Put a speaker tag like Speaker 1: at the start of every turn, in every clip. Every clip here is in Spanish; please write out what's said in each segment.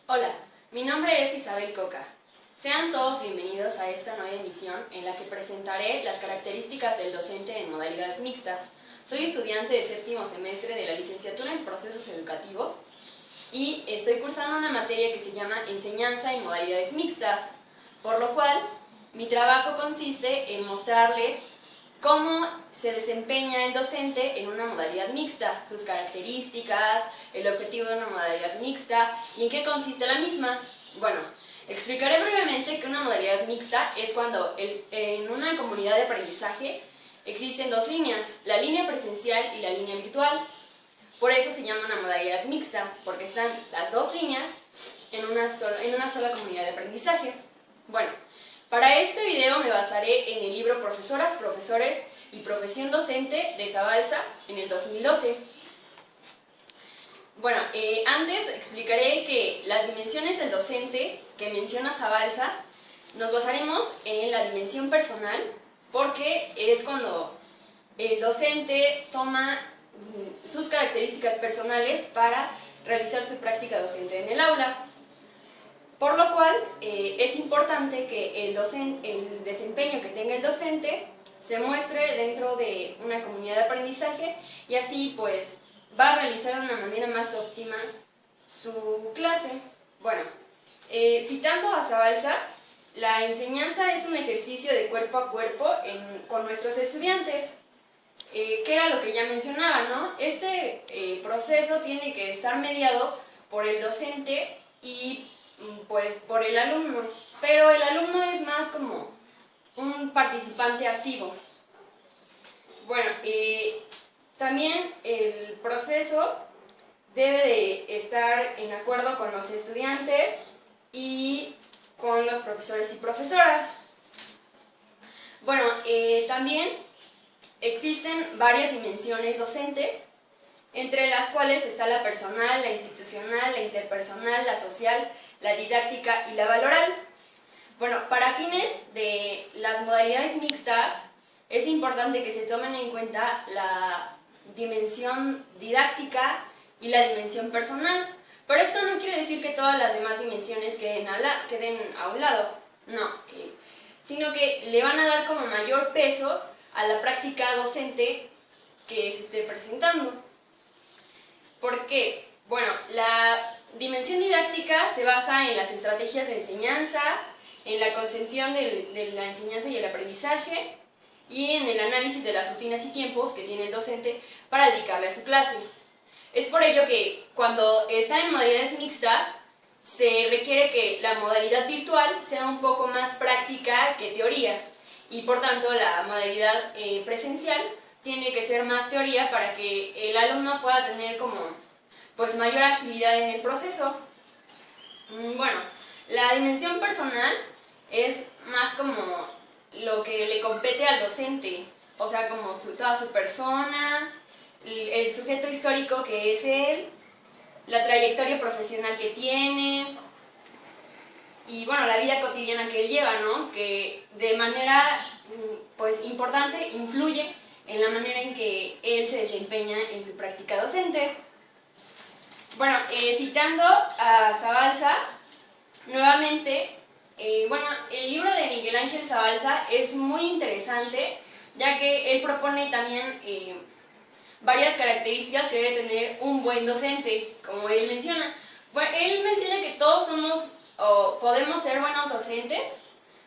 Speaker 1: Hola, mi nombre es Isabel Coca. Sean todos bienvenidos a esta nueva emisión en la que presentaré las características del docente en modalidades mixtas. Soy estudiante de séptimo semestre de la licenciatura en procesos educativos y estoy cursando una materia que se llama enseñanza en modalidades mixtas, por lo cual mi trabajo consiste en mostrarles cómo se desempeña el docente en una modalidad mixta, sus características, el objetivo de una modalidad mixta y en qué consiste la misma. Bueno, explicaré brevemente que una modalidad mixta es cuando en una comunidad de aprendizaje existen dos líneas, la línea presencial y la línea virtual. Por eso se llama una modalidad mixta, porque están las dos líneas en una sola comunidad de aprendizaje. Bueno, para este video me basaré en el libro Profesoras, Profesores y Profesión Docente de Zabalza en el 2012. Bueno, antes explicaré que las dimensiones del docente que menciona Zabalza nos basaremos en la dimensión personal, porque es cuando el docente toma sus características personales para realizar su práctica docente en el aula. Por lo cual, es importante que el desempeño que tenga el docente se muestre dentro de una comunidad de aprendizaje y así pues va a realizar de una manera más óptima su clase. Bueno, citando a Zabalza, la enseñanza es un ejercicio de cuerpo a cuerpo con nuestros estudiantes, que era lo que ya mencionaba, ¿no? Este proceso tiene que estar mediado por el docente y pues por el alumno, pero el alumno es más como un participante activo. Bueno, también el proceso debe de estar en acuerdo con los estudiantes y con los profesores y profesoras. Bueno, también existen varias dimensiones docentes, entre las cuales está la personal, la institucional, la interpersonal, la social, la didáctica y la valoral. Bueno, para fines de las modalidades mixtas es importante que se tomen en cuenta la dimensión didáctica y la dimensión personal. Pero esto no quiere decir que todas las demás dimensiones queden a un lado, no, sino que le van a dar como mayor peso a la práctica docente que se esté presentando. ¿Por qué? Bueno, la dimensión didáctica se basa en las estrategias de enseñanza, en la concepción de la enseñanza y el aprendizaje y en el análisis de las rutinas y tiempos que tiene el docente para dedicarle a su clase. Es por ello que cuando está en modalidades mixtas se requiere que la modalidad virtual sea un poco más práctica que teoría y por tanto la modalidad presencial tiene que ser más teoría para que el alumno pueda tener como pues mayor agilidad en el proceso. Bueno, la dimensión personal es más como lo que le compete al docente, o sea, como toda su persona, el sujeto histórico que es él, la trayectoria profesional que tiene y bueno, la vida cotidiana que él lleva, ¿no? Que de manera pues importante influye en la manera en que él se desempeña en su práctica docente. Bueno, citando a Zabalza, nuevamente, bueno, el libro de Miguel Ángel Zabalza es muy interesante, ya que él propone también varias características que debe tener un buen docente, como él menciona. Bueno, él menciona que todos somos o podemos ser buenos docentes,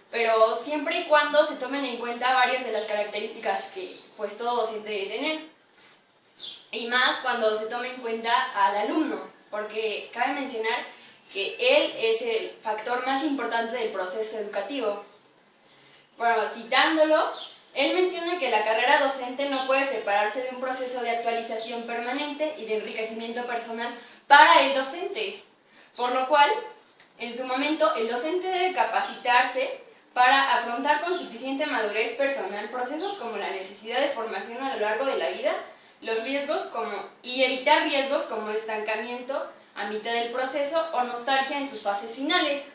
Speaker 1: pero siempre y cuando se tomen en cuenta varias de las características que pues todo docente debe tener. Y más cuando se tome en cuenta al alumno, porque cabe mencionar que él es el factor más importante del proceso educativo. Bueno, citándolo, él menciona que la carrera docente no puede separarse de un proceso de actualización permanente y de enriquecimiento personal para el docente, por lo cual, en su momento, el docente debe capacitarse para afrontar con suficiente madurez personal procesos como la necesidad de formación a lo largo de la vida, los riesgos y evitar riesgos como estancamiento a mitad del proceso o nostalgia en sus fases finales.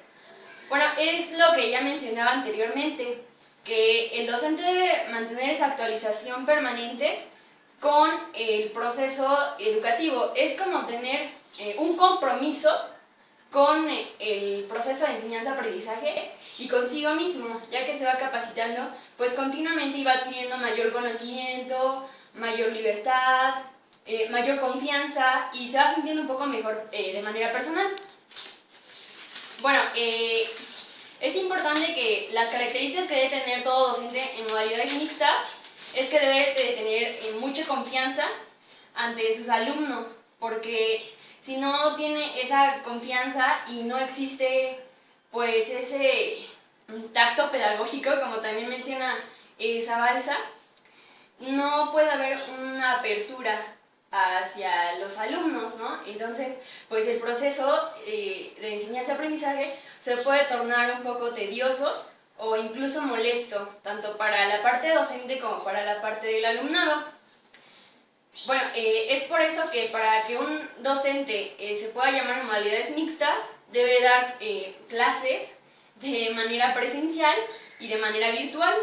Speaker 1: Bueno, es lo que ya mencionaba anteriormente, que el docente debe mantener esa actualización permanente con el proceso educativo. Es como tener un compromiso con el proceso de enseñanza-aprendizaje y consigo mismo, ya que se va capacitando, pues continuamente y va adquiriendo mayor conocimiento, mayor libertad, mayor confianza y se va sintiendo un poco mejor de manera personal. Bueno, es importante que las características que debe tener todo docente en modalidades mixtas es que debe de tener mucha confianza ante sus alumnos, porque si no tiene esa confianza y no existe pues ese tacto pedagógico, como también menciona Zabalza, no puede haber una apertura hacia los alumnos, ¿no? Entonces, pues el proceso de enseñanza-aprendizaje se puede tornar un poco tedioso o incluso molesto, tanto para la parte docente como para la parte del alumnado. Bueno, es por eso que para que un docente se pueda llamar en modalidades mixtas, debe dar clases de manera presencial y de manera virtual,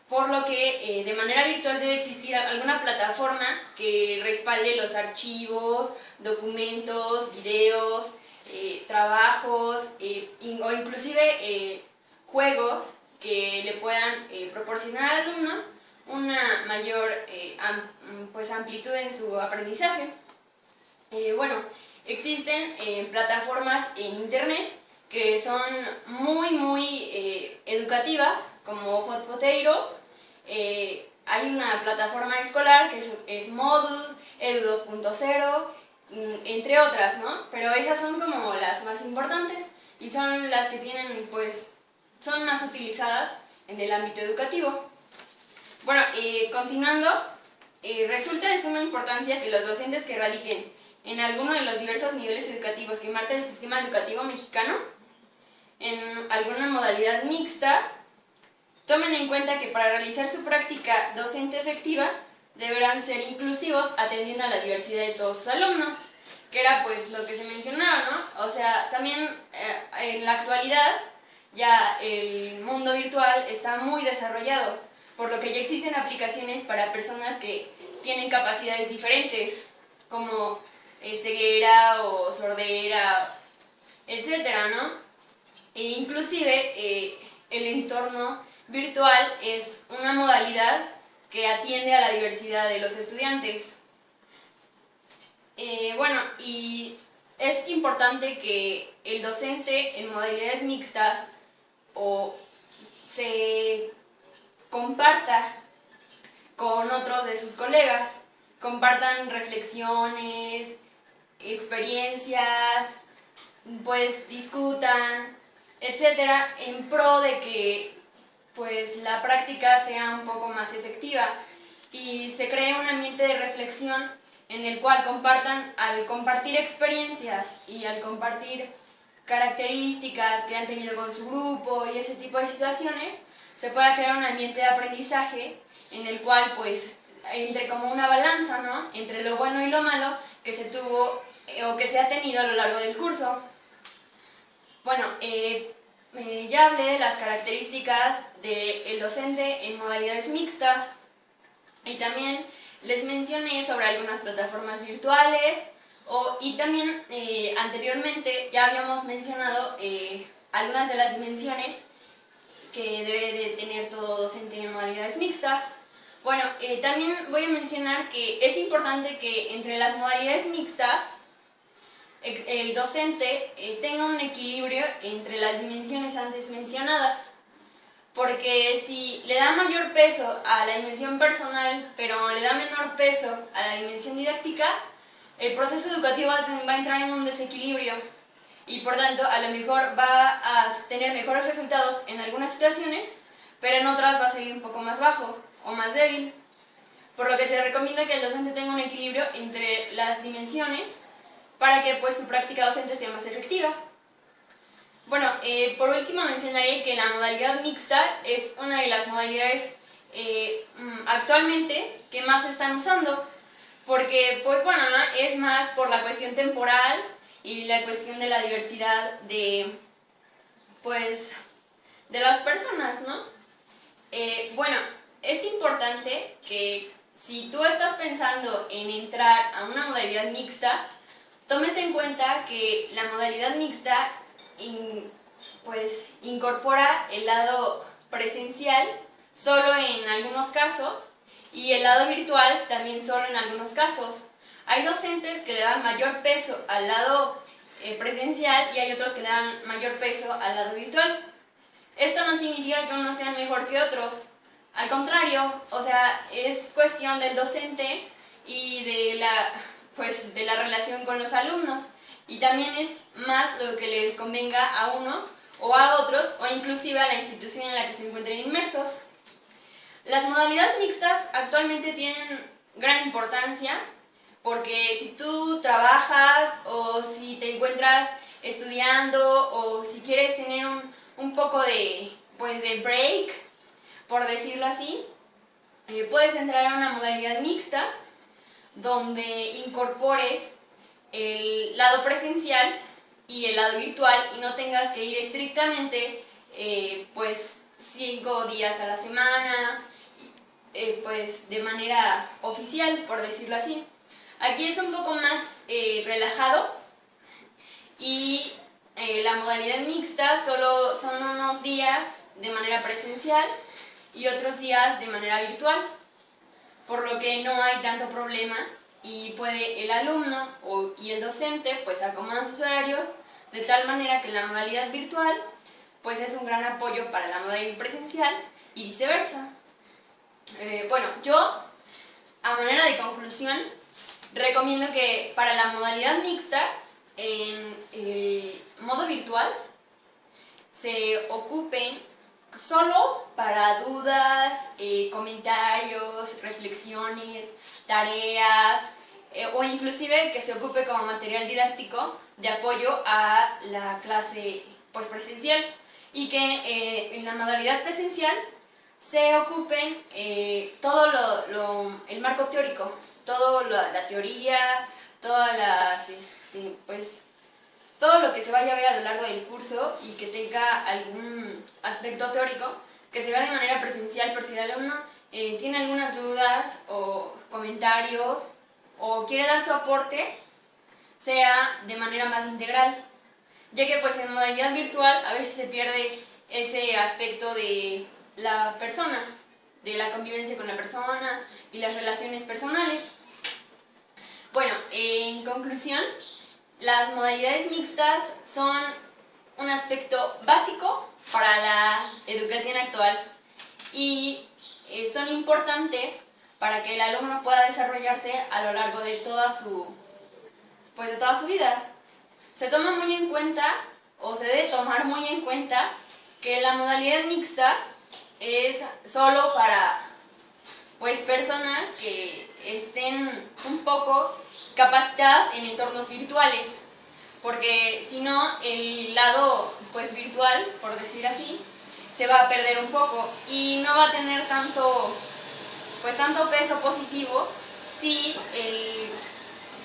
Speaker 1: por lo que de manera virtual debe existir alguna plataforma que respalde los archivos, documentos, videos, trabajos o inclusive juegos que le puedan proporcionar al alumno una mayor pues amplitud en su aprendizaje. Bueno, existen plataformas en internet que son muy educativas, como Hot Potatoes. Hay una plataforma escolar que es Moodle, Edu 2.0, entre otras, ¿no? Pero esas son como las más importantes y son las que tienen, pues, son más utilizadas en el ámbito educativo. Bueno, continuando, resulta de suma importancia que los docentes que radiquen en alguno de los diversos niveles educativos que marca el sistema educativo mexicano, en alguna modalidad mixta, tomen en cuenta que para realizar su práctica docente efectiva deberán ser inclusivos atendiendo a la diversidad de todos sus alumnos, que era pues lo que se mencionaba, ¿no? O sea, también en la actualidad ya el mundo virtual está muy desarrollado, por lo que ya existen aplicaciones para personas que tienen capacidades diferentes, como ceguera o sordera, etcétera, ¿no? E inclusive el entorno virtual es una modalidad que atiende a la diversidad de los estudiantes. Bueno, y es importante que el docente en modalidades mixtas o se comparta con otros de sus colegas, compartan reflexiones, experiencias, pues discutan, etcétera, en pro de que pues la práctica sea un poco más efectiva y se cree un ambiente de reflexión en el cual compartan, al compartir experiencias y al compartir características que han tenido con su grupo y ese tipo de situaciones, se pueda crear un ambiente de aprendizaje en el cual pues entre como una balanza, ¿no?, entre lo bueno y lo malo que se tuvo o que se ha tenido a lo largo del curso. Bueno, ya hablé de las características del docente en modalidades mixtas y también les mencioné sobre algunas plataformas virtuales y también anteriormente ya habíamos mencionado algunas de las dimensiones que debe de tener todo docente en modalidades mixtas. Bueno, también voy a mencionar que es importante que entre las modalidades mixtas el docente tenga un equilibrio entre las dimensiones antes mencionadas, porque si le da mayor peso a la dimensión personal, pero le da menor peso a la dimensión didáctica, el proceso educativo va a entrar en un desequilibrio y por tanto a lo mejor va a tener mejores resultados en algunas situaciones, pero en otras va a salir un poco más bajo o más débil, por lo que se recomienda que el docente tenga un equilibrio entre las dimensiones para que pues su práctica docente sea más efectiva. Bueno, por último mencionaré que la modalidad mixta es una de las modalidades actualmente que más se están usando, porque pues bueno, es más por la cuestión temporal y la cuestión de la diversidad de pues de las personas, ¿no? Bueno, es importante que si tú estás pensando en entrar a una modalidad mixta, tómese en cuenta que la modalidad mixta pues incorpora el lado presencial solo en algunos casos y el lado virtual también solo en algunos casos. Hay docentes que le dan mayor peso al lado presencial y hay otros que le dan mayor peso al lado virtual. Esto no significa que unos sean mejor que otros, al contrario, o sea, es cuestión del docente y de la relación con los alumnos, y también es más lo que les convenga a unos o a otros, o inclusive a la institución en la que se encuentren inmersos. Las modalidades mixtas actualmente tienen gran importancia porque si tú trabajas o si te encuentras estudiando o si quieres tener un poco de break, por decirlo así, puedes entrar a una modalidad mixta donde incorpores el lado presencial y el lado virtual y no tengas que ir estrictamente 5 días a la semana, pues de manera oficial, por decirlo así. Aquí es un poco más relajado y la modalidad mixta solo son unos días de manera presencial y otros días de manera virtual, por lo que no hay tanto problema y puede el alumno y el docente pues acomodan sus horarios de tal manera que la modalidad virtual pues es un gran apoyo para la modalidad presencial y viceversa. Bueno, yo a manera de conclusión recomiendo que para la modalidad mixta en el modo virtual se ocupen solo para dudas, comentarios, reflexiones, tareas o inclusive que se ocupe como material didáctico de apoyo a la clase pues presencial, y que en la modalidad presencial se ocupen todo el marco teórico, toda la teoría, todas las todo lo que se vaya a ver a lo largo del curso y que tenga algún aspecto teórico que se vea de manera presencial, por si el alumno tiene algunas dudas o comentarios o quiere dar su aporte, sea de manera más integral, ya que pues en modalidad virtual a veces se pierde ese aspecto de la persona, de la convivencia con la persona y las relaciones personales. Bueno, en conclusión, las modalidades mixtas son un aspecto básico para la educación actual y son importantes para que el alumno pueda desarrollarse a lo largo de toda su vida. Se toma muy en cuenta, o se debe tomar muy en cuenta, que la modalidad mixta es solo para personas que estén un poco capacitadas en entornos virtuales, porque si no el lado virtual, por decir así, se va a perder un poco y no va a tener tanto peso positivo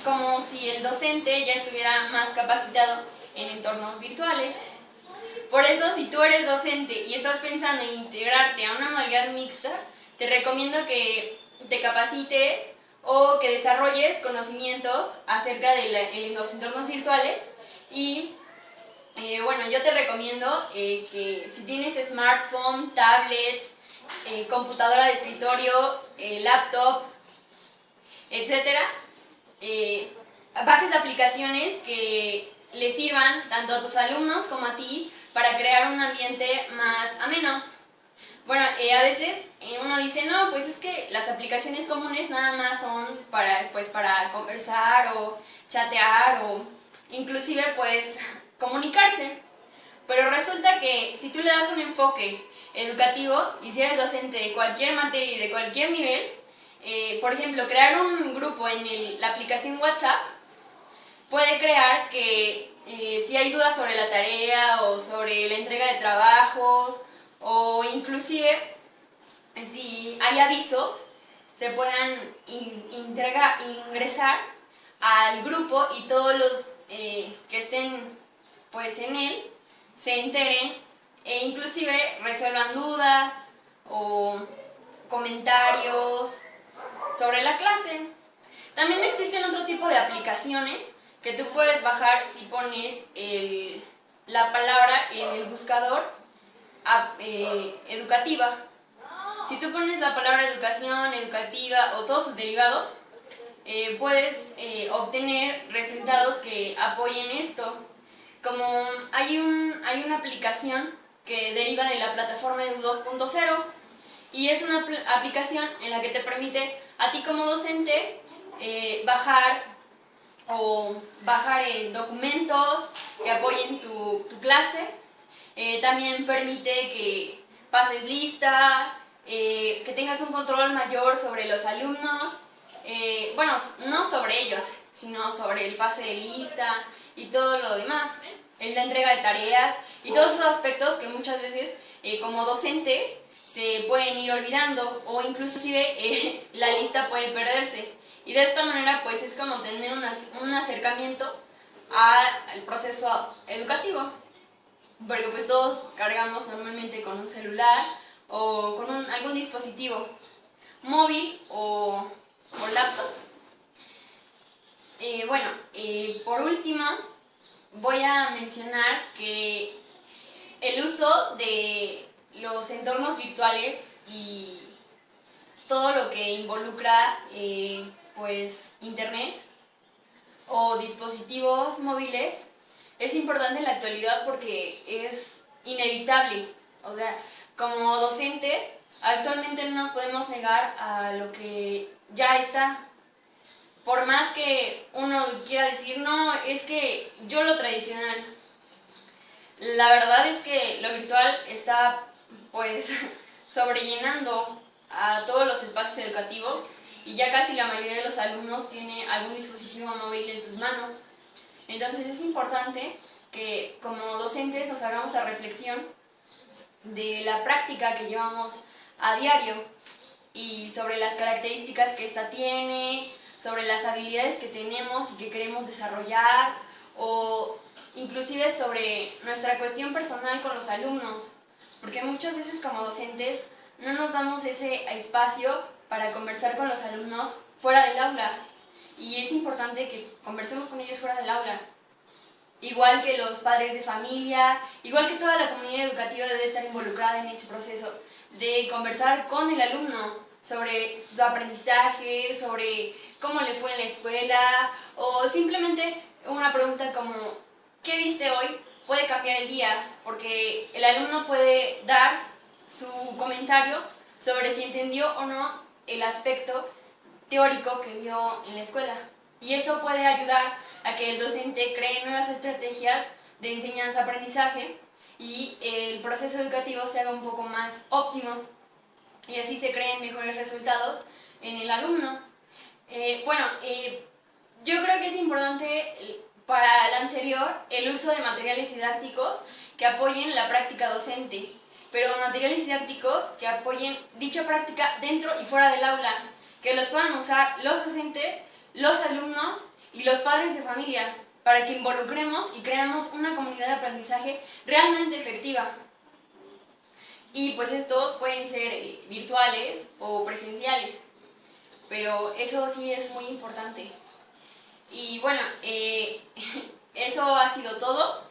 Speaker 1: como si el docente ya estuviera más capacitado en entornos virtuales. Por eso, si tú eres docente y estás pensando en integrarte a una modalidad mixta, te recomiendo que te capacites o que desarrolles conocimientos acerca de los entornos virtuales. Y bueno, yo te recomiendo que si tienes smartphone, tablet, computadora de escritorio, laptop, etcétera, bajes aplicaciones que les sirvan tanto a tus alumnos como a ti para crear un ambiente más ameno. Bueno, a veces uno dice, no, pues es que las aplicaciones comunes nada más son para conversar o chatear o inclusive comunicarse. Pero resulta que si tú le das un enfoque educativo y si eres docente de cualquier materia y de cualquier nivel, por ejemplo, crear un grupo en la aplicación WhatsApp puede crear que si hay dudas sobre la tarea o sobre la entrega de trabajos o inclusive si hay avisos, se puedan ingresar al grupo y todos los que estén en él se enteren e inclusive resuelvan dudas o comentarios sobre la clase. También existen otro tipo de aplicaciones que tú puedes bajar si pones la palabra en el buscador educativa. Si tú pones la palabra educación, educativa o todos sus derivados, puedes obtener resultados que apoyen esto. Como hay una aplicación que deriva de la plataforma Edu 2.0 y es una aplicación en la que te permite a ti como docente bajar documentos que apoyen tu clase. También permite que pases lista, que tengas un control mayor sobre los alumnos, bueno, no sobre ellos, sino sobre el pase de lista y todo lo demás, la entrega de tareas y todos esos aspectos que muchas veces como docente se pueden ir olvidando o inclusive la lista puede perderse. Y de esta manera pues es como tener un acercamiento al proceso educativo, porque pues todos cargamos normalmente con un celular o con algún dispositivo móvil o laptop. Bueno, por último voy a mencionar que el uso de los entornos virtuales y todo lo que involucra pues internet o dispositivos móviles es importante en la actualidad porque es inevitable. O sea, como docente actualmente no nos podemos negar a lo que ya está. Por más que uno quiera decir, no, es que yo lo tradicional. La verdad es que lo virtual está pues sobrellenando a todos los espacios educativos y ya casi la mayoría de los alumnos tiene algún dispositivo móvil en sus manos. Entonces es importante que como docentes nos hagamos la reflexión de la práctica que llevamos a diario y sobre las características que ésta tiene, sobre las habilidades que tenemos y que queremos desarrollar o inclusive sobre nuestra cuestión personal con los alumnos, porque muchas veces como docentes no nos damos ese espacio para conversar con los alumnos fuera del aula y es importante que conversemos con ellos fuera del aula. Igual que los padres de familia, igual que toda la comunidad educativa debe estar involucrada en ese proceso de conversar con el alumno sobre sus aprendizajes, sobre cómo le fue en la escuela o simplemente una pregunta como ¿qué viste hoy? Puede cambiar el día porque el alumno puede dar su comentario sobre si entendió o no el aspecto teórico que vio en la escuela. Y eso puede ayudar a que el docente cree nuevas estrategias de enseñanza-aprendizaje y el proceso educativo se haga un poco más óptimo y así se creen mejores resultados en el alumno. Yo creo que es importante para el anterior el uso de materiales didácticos que apoyen la práctica docente, pero materiales didácticos que apoyen dicha práctica dentro y fuera del aula, que los puedan usar los docentes, los alumnos y los padres de familia, para que involucremos y creamos una comunidad de aprendizaje realmente efectiva. Y pues estos pueden ser virtuales o presenciales, pero eso sí es muy importante. Y bueno, eso ha sido todo,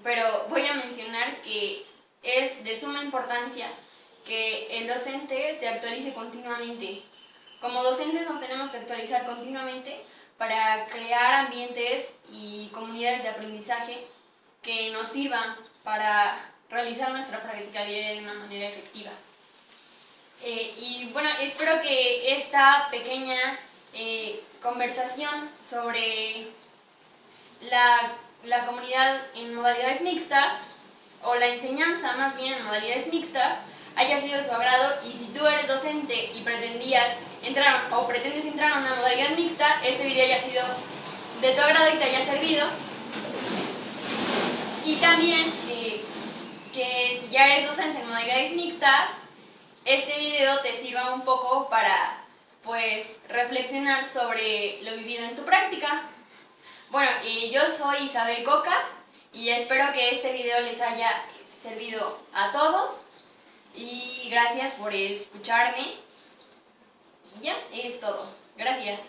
Speaker 1: pero voy a mencionar que es de suma importancia que el docente se actualice continuamente. Como docentes nos tenemos que actualizar continuamente para crear ambientes y comunidades de aprendizaje que nos sirvan para realizar nuestra práctica diaria de una manera efectiva. Y bueno, espero que esta pequeña conversación sobre la comunidad en modalidades mixtas, o la enseñanza más bien en modalidades mixtas, haya sido de su agrado. Y si tú eres docente y pretendías entrar o pretendes entrar a una modalidad mixta, este video haya sido de tu agrado y te haya servido. Y también que si ya eres docente en modalidades mixtas, este video te sirva un poco para pues reflexionar sobre lo vivido en tu práctica. Bueno, yo soy Isabel Coca y espero que este video les haya servido a todos y gracias por escucharme y ya, es todo. Gracias.